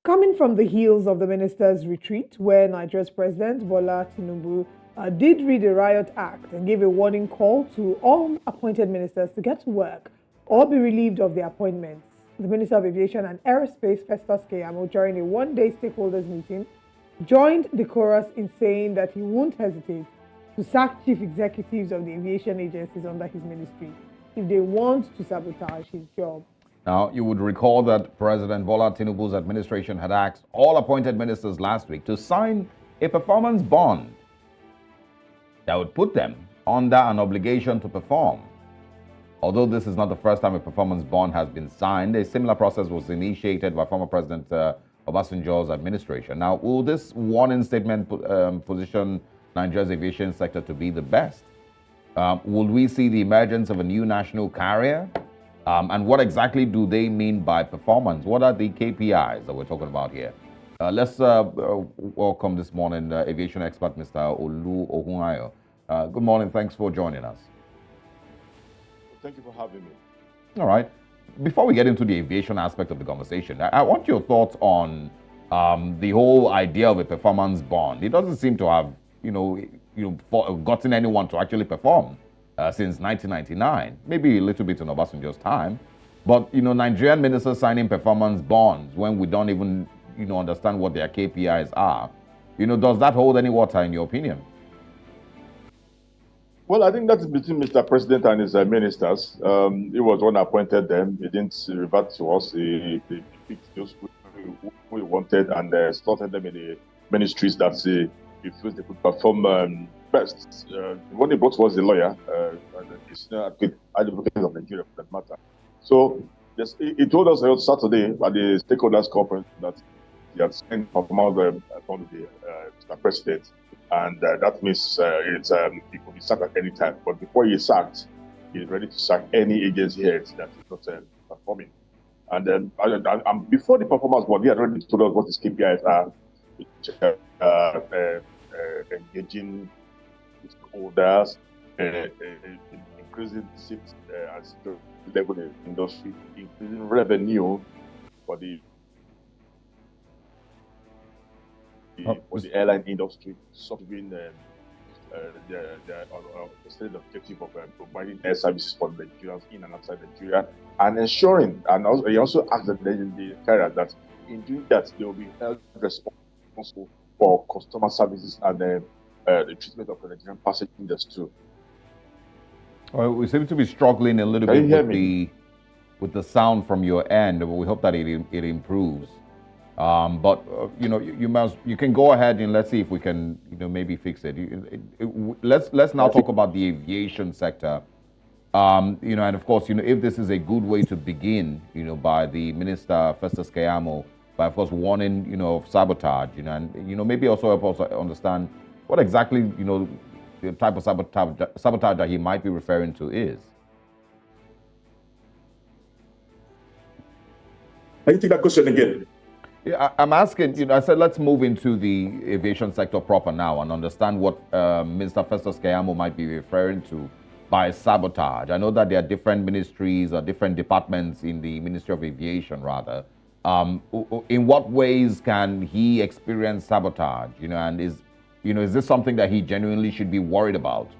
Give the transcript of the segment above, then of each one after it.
Coming from the heels of the ministers' retreat, where Nigeria's President Bola Tinubu did read the Riot Act and gave a warning call to all appointed ministers to get to work or be relieved of their appointments. The Minister of Aviation and Aerospace, Festus Keyamo, during a one-day stakeholders meeting, joined the chorus in saying that he won't hesitate to sack chief executives of the aviation agencies under his ministry if they want to sabotage his job. Now, you would recall that President Bola Tinubu's administration had asked all appointed ministers last week to sign a performance bond that would put them under an obligation to perform. Although this is not the first time a performance bond has been signed, a similar process was initiated by former President Obasanjo's administration. Now, will this warning statement position Nigeria's aviation sector to be the best? Will we see the emergence of a new national carrier? And what exactly do they mean by performance? What are the KPIs that we're talking about here? Let's welcome this morning aviation expert, Mr. Ohunayo. Good morning. Thanks for joining us. Thank you for having me. All right. Before we get into the aviation aspect of the conversation, I want your thoughts on the whole idea of a performance bond. It doesn't seem to have, gotten anyone to actually perform. Since 1999, maybe a little bit in Obasanjo's time, but Nigerian ministers signing performance bonds when we don't even understand what their KPIs are. Does that hold any water in your opinion? Well, I think that's between Mr. President and his ministers. He was one who appointed them. He didn't revert to us. He picked those who he wanted and slotted them in the ministries that he feels they could perform best. What he brought was a lawyer, a senior advocate of Nigeria for that matter. So yes, he told us on Saturday at the stakeholders conference that he had sent performance from the Mr. President, and that means he could be sacked at any time. But before he is sacked, he is ready to sack any agency head that is not performing. And then before the performance board, he had already told us what his KPIs are, engaging stakeholders, increasing safety and security level in the industry, increasing revenue for the airline industry, solving the stated objective of providing air services for Nigerians in and outside Nigeria, and ensuring, and also, he also asked the carrier that in doing that, they will be held responsible for customer services and the treatment of the Nigerian passengers too. Well, we seem to be struggling a little bit with the sound from your end, but we hope that it improves. But you can go ahead and let's see if we can maybe fix it. Let's now talk about the aviation sector. And of course if this is a good way to begin by the Minister Festus Keyamo, by of course warning of sabotage, and maybe also help us understand what exactly the type of sabotage that he might be referring to is. Can you take that question again? Yeah, I'm asking, I said let's move into the aviation sector proper now and understand what Minister Festus Keyamo might be referring to by sabotage. I know that there are different ministries or different departments in the Ministry of Aviation, rather. In what ways can he experience sabotage? And is this something that he genuinely should be worried about?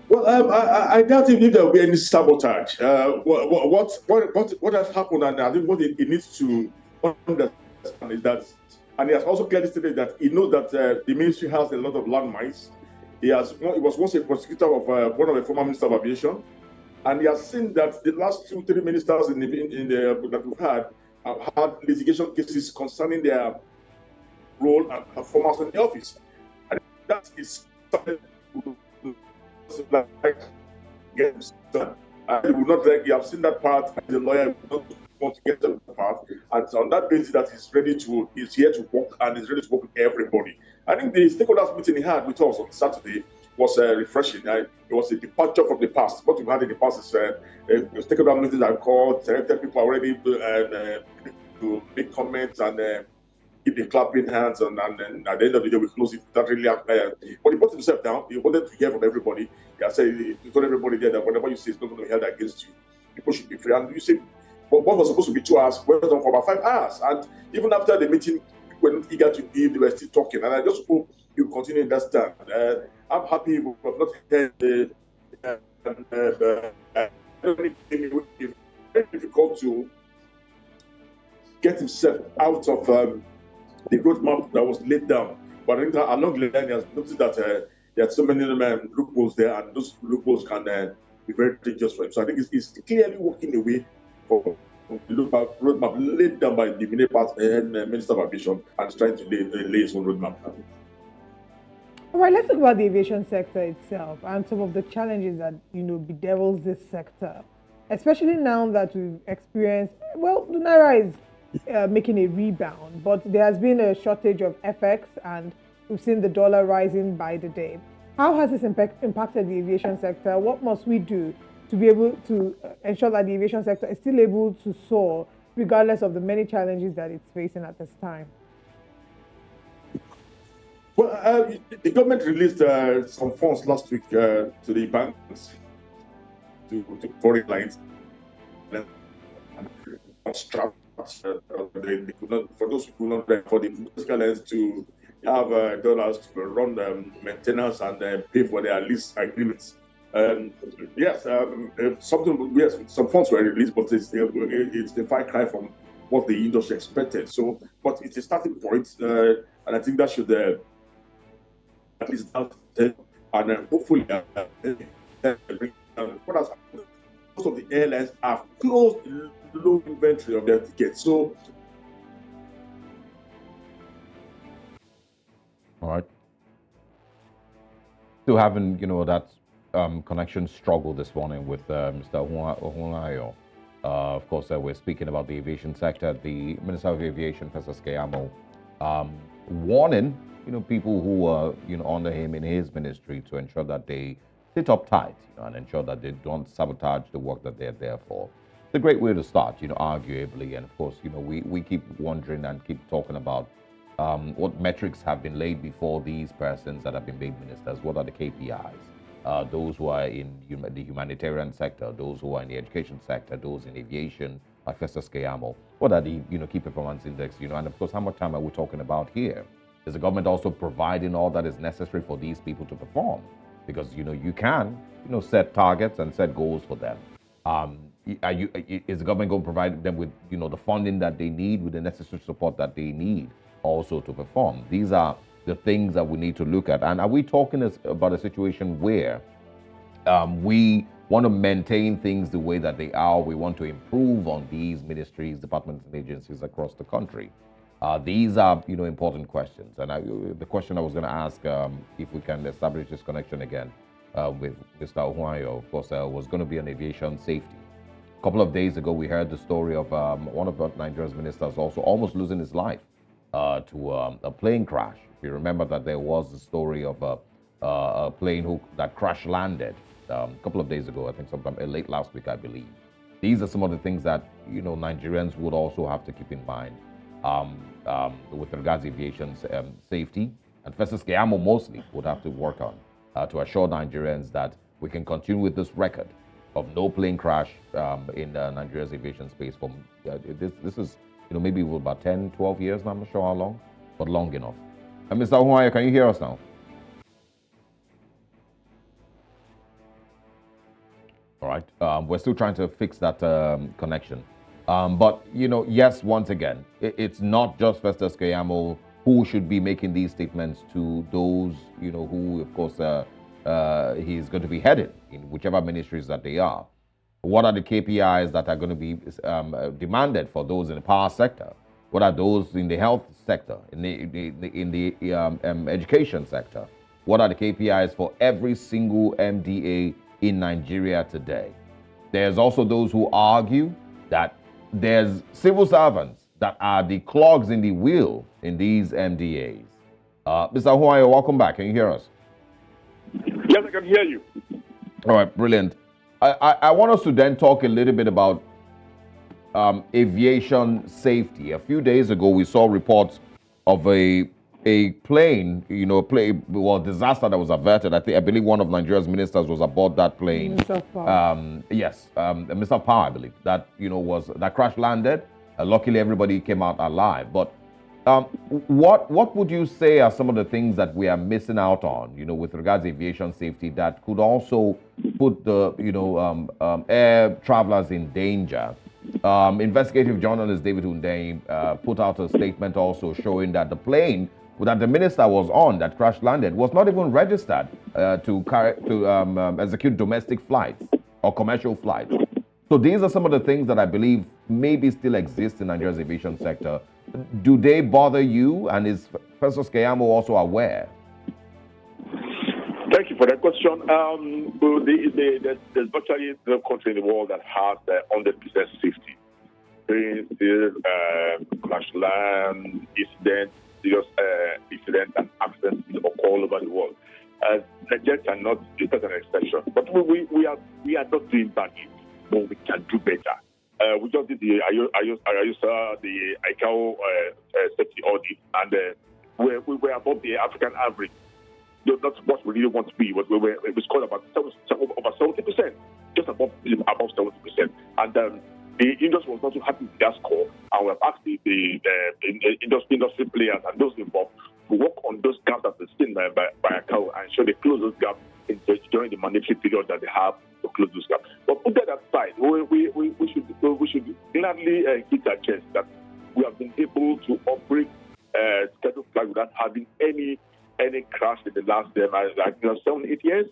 Well, I doubt if there will be any sabotage. What has happened, and I think what he needs to understand is that, and he has also clearly stated that he knows that the ministry has a lot of landmines. He was once a prosecutor of one of the former ministers of aviation, and he has seen that the last 2-3 ministers that we've had have had litigation cases concerning their role and performance in the office. And that is something I would not like. You have seen that part. The lawyer would not want to get that part, and so on that basis, that he's here to work and is ready to work with everybody. I think the stakeholders meeting he had with us on Saturday was refreshing. It was a departure from the past. What we've had in the past is stakeholder meetings are called, selected people are ready to make comments and keep the clapping hands, and then at the end of the day we close it. That really but he put himself down. He wanted to hear from everybody. He said he told everybody there that whatever you say is not going to be held against you. People should be free. And you see, what was supposed to be 2 hours went on for about 5 hours. And even after the meeting, people were not eager to leave, they were still talking. And I just hope you continue in that stand. I'm happy we have not heard it's very difficult to get himself out of the roadmap that was laid down. But I think that along the line, he has noticed that there are so many loopholes there, and those loopholes can be very dangerous for him. So I think it's clearly walking away from the roadmap laid down by the Minister of Aviation, and is trying to lay his own roadmap. All right, let's talk about the aviation sector itself and some of the challenges that bedevils this sector, especially now that we've experienced. Well, the naira is making a rebound, but there has been a shortage of FX, and we've seen the dollar rising by the day. How has this impacted the aviation sector? What must we do to be able to ensure that the aviation sector is still able to soar, regardless of the many challenges that it's facing at this time? Well, the government released some funds last week to the banks, to foreign lines, obstruct, for those who could not, for the political lines to have dollars to run maintenance and pay for their lease agreements. Yes, some funds were released, but it's the far cry from what the industry expected. So, but it's a starting point, and I think that should at least and hopefully what has happened, most of the airlines have closed low inventory of their tickets. So, all right. Still having that connection struggle this morning with Mr. Ohunayo. Of course, we're speaking about the aviation sector. The Minister of Aviation, Festus Keyamo, warning people who are under him in his ministry to ensure that they sit up tight and ensure that they don't sabotage the work that they're there for. It's a great way to start, arguably. And of course, we keep wondering and keep talking about what metrics have been laid before these persons that have been made ministers. What are the KPIs? Those who are in the humanitarian sector, those who are in the education sector, those in aviation, like Festus Keyamo. What are the key performance index? And of course, how much time are we talking about here? Is the government also providing all that is necessary for these people to perform? Because you can set targets and set goals for them. Is the government going to provide them with the funding that they need, with the necessary support that they need also to perform? These are the things that we need to look at. And are we talking about a situation where we want to maintain things the way that they are? We want to improve on these ministries, departments, and agencies across the country. These are, important questions. And the question I was going to ask, if we can establish this connection again with Mr. Ohunayo, of course, was going to be on aviation safety. A couple of days ago, we heard the story of one of Nigeria's ministers also almost losing his life to a plane crash. If you remember that there was a story of a plane that crash landed a couple of days ago, I think sometime late last week, I believe. These are some of the things that, Nigerians would also have to keep in mind. With regards to aviation safety, and Festus Keyamo mostly would have to work on to assure Nigerians that we can continue with this record of no plane crash in Nigeria's aviation space. From this is maybe about 10, 12 years now. I'm not sure how long, but long enough. And Mr. Ohunayo, can you hear us now? All right, we're still trying to fix that connection. But, yes, once again, it's not just Festus Keyamo who should be making these statements to those, who, of course, he's going to be headed in whichever ministries that they are. What are the KPIs that are going to be demanded for those in the power sector? What are those in the health sector, in the education sector? What are the KPIs for every single MDA in Nigeria today? There's also those who argue that there's civil servants that are the clogs in the wheel in these MDAs. Mr. Ohunayo, welcome back. Can you hear us? Yes, I can hear you. All right, brilliant. I want us to then talk a little bit about aviation safety. A few days ago, we saw reports of a a plane, disaster that was averted. I believe one of Nigeria's ministers was aboard that plane. Minister of Power. Yes, the Minister of Power, I believe, that crash landed. Luckily, everybody came out alive. But what would you say are some of the things that we are missing out on, with regards to aviation safety that could also put the, air travelers in danger? Investigative journalist David Hundeyin put out a statement also showing that the plane that the minister was on that crash landed was not even registered to execute domestic flights or commercial flights. So these are some of the things that I believe maybe still exist in Nigeria's aviation sector. Do they bother you? And is Festus Keyamo also aware? Thank you for that question. There's virtually no country in the world that has 100% safety. Crash land, incidents, serious incidents and accidents occur all over the world. Nigeria cannot be an exception. But we are not doing badly, but we can do better. We just did the ICAO safety audit, and we were above the African average. That's what we really want to be. It was called about over 70%, just above 70%. And the industry was not too happy with that score, and we have asked the industry players and those involved to work on those gaps that are seen by ICAO and ensure they close those gaps during the mandatory period that they have to close those gaps. But put that aside, we should gladly hit our chest that we have been able to operate scheduled flights without having any crash in the last 7-8 years.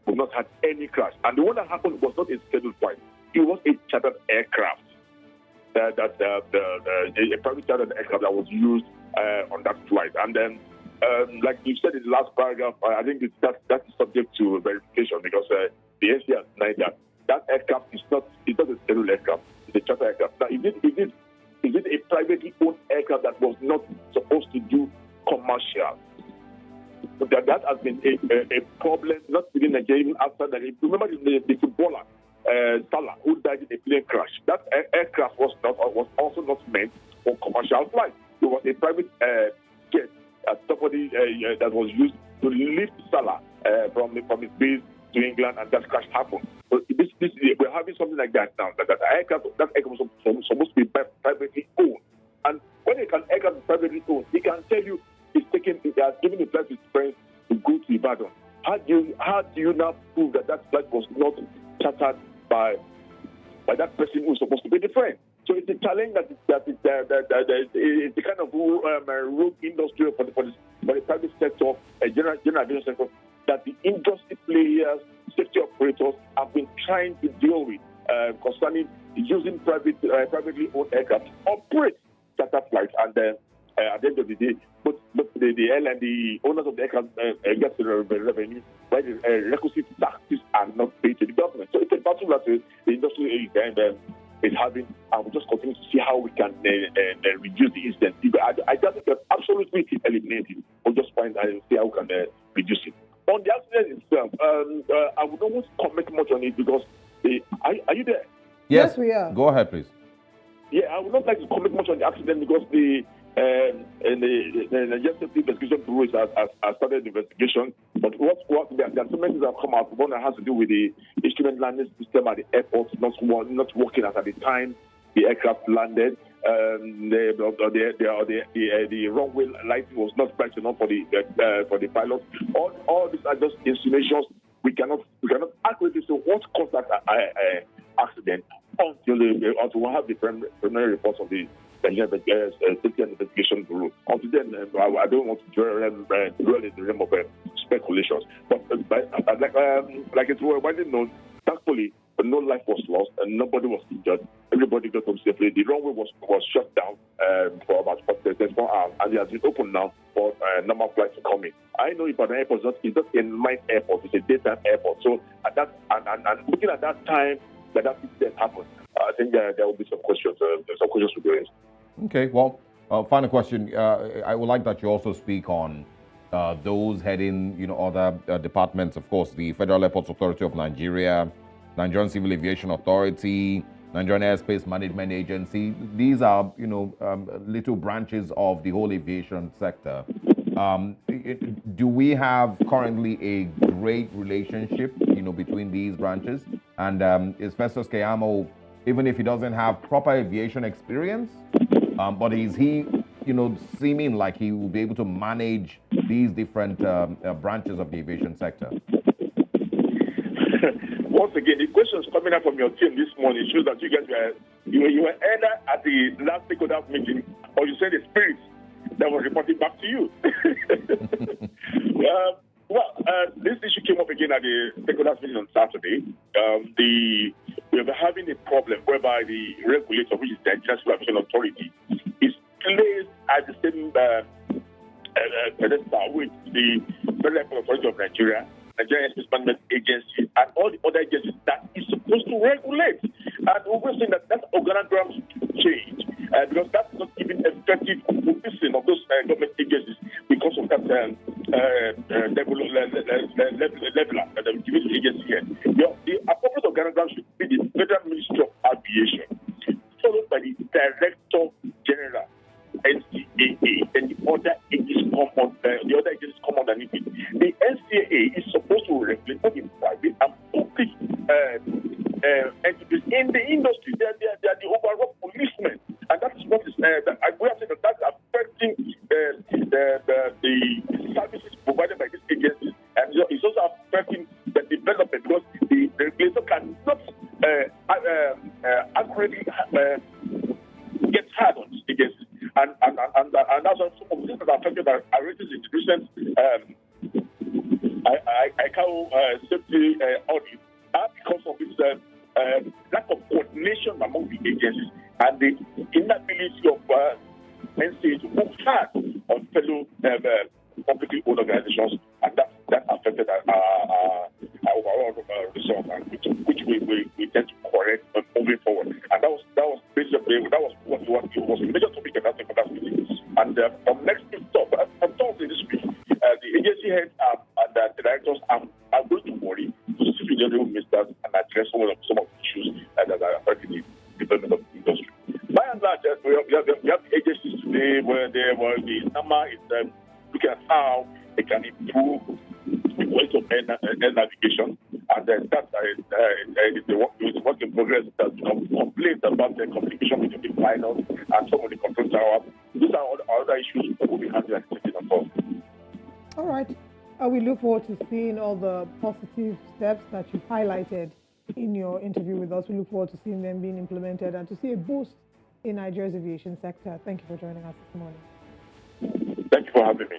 We've not had any crash, and the one that happened was not a scheduled flight. It was a chartered aircraft. A private chartered aircraft that was used on that flight. And then, like you said in the last paragraph, I think that is subject to verification because the NCA has denied that aircraft is not a scheduled aircraft. It's a chartered aircraft. Now, is it a privately owned aircraft that was not supposed to do commercial? But that has been a problem, not within Nigeria, even outside Nigeria. Remember the footballer, Salah, who died in a plane crash. That aircraft was also not meant for commercial flight. It was a private jet that was used to lift Salah from his base to England, and that crash happened. So we're having something like that now. That aircraft was supposed to be privately owned, and when an aircraft is privately owned, he can tell you they are giving a flight to his friends to go to Ibadan. How do you now prove that flight was not chartered by that person who is supposed to be the friend? So it's a challenge that is the kind of rogue industry for the private sector, general aviation sector, that the industry players, safety operators have been trying to deal with concerning using privately owned aircraft to operate charter flights, and then at the end of the day, but the airline, the owners of the aircraft get the revenue, while the requisite taxes are not paid to the government. So it's a battle that the industry is having, and we just continue to see how we can reduce the incident. I just think that absolutely eliminate it. We'll just find out and see how we can reduce it. On the accident itself, I would not want to comment much on it because are you there? Yes, we are. Go ahead, please. Yeah, I would not like to comment much on the accident because the Nigerian Safety Investigation Bureau has started the investigation. But there are so many things that have come out. One that has to do with the instrument landing system at the airport not working as at the time the aircraft landed. The runway lighting was not bright enough for the pilot. All these are just insinuations. We cannot accurately say what caused that accident until we have the preliminary reports of the Safety and Investigation Bureau. Until then, I don't want to dwell in the realm of speculations. But like it's widely known, thankfully, no life was lost and nobody was injured. Everybody got home safely. The runway was shut down for about 4 hours, and it has been open now for normal flights to come in. I know Ibadan Airport is not a night airport; it's a daytime airport. So at that and looking at that time that incident happened, I think there will be some questions. Some questions to be raised. Okay. Well, final question. I would like that you also speak on those heading, other departments. Of course, the Federal Airports Authority of Nigeria, Nigerian Civil Aviation Authority, Nigerian Airspace Management Agency. These are, little branches of the whole aviation sector. Do we have currently a great relationship, between these branches? And is Festus Keyamo, even if he doesn't have proper aviation experience, but is he, seeming like he will be able to manage these different branches of the aviation sector? Once again, the questions coming out from your team this morning shows that you guys were either at the last stakeholders meeting or you said the spirits that was reporting back to you. This issue came up again at the stakeholders meeting on Saturday. We were having a problem whereby the regulator, which is the Nigerian Civil Aviation Authority, is placed at the same pedestal with the Federal Airport Authority of Nigeria, Nigerian Airspace Management Agency, and all the other agencies that is supposed to regulate. And we're saying that organogram should change because that's not even effective policing of those government agencies because of that leveler that the given agency here. The appropriate organogram should be the Federal Ministry of Aviation, followed by the Director General, NCAA, and the other agencies come underneath it. The NCAA is supposed to regulate both the private and public entities in the industry. They are the overall policemen, and that is what is. We are saying that that's affecting the services provided by these agencies, and it's also affecting the development because the regulator cannot accurately get hard on these agencies. And that's some of the things that are affected by raising in the recent ICAO safety audit because of this lack of coordination among the agencies and the inability of NCA to move hard on fellow publicly owned organizations, and that affected our overall results, and which we tend to correct moving forward. And that was basically what was the major topic at that meeting. And from next week, from Thursday this week, the agency heads and the directors are going to worry to sit with the other ministers and address some of the issues that are affecting the development of the industry. By and large, we have agencies today where the number is looking at how they can improve the quality of air navigation, and then that's the work in progress that complaints about the communication between the pilots and some of the control towers. These are all other issues that will be handled and taken on board. All right. We look forward to seeing all the positive steps that you've highlighted in your interview with us. We look forward to seeing them being implemented and to see a boost in Nigeria's aviation sector. Thank you for joining us this morning. Thank you for having me.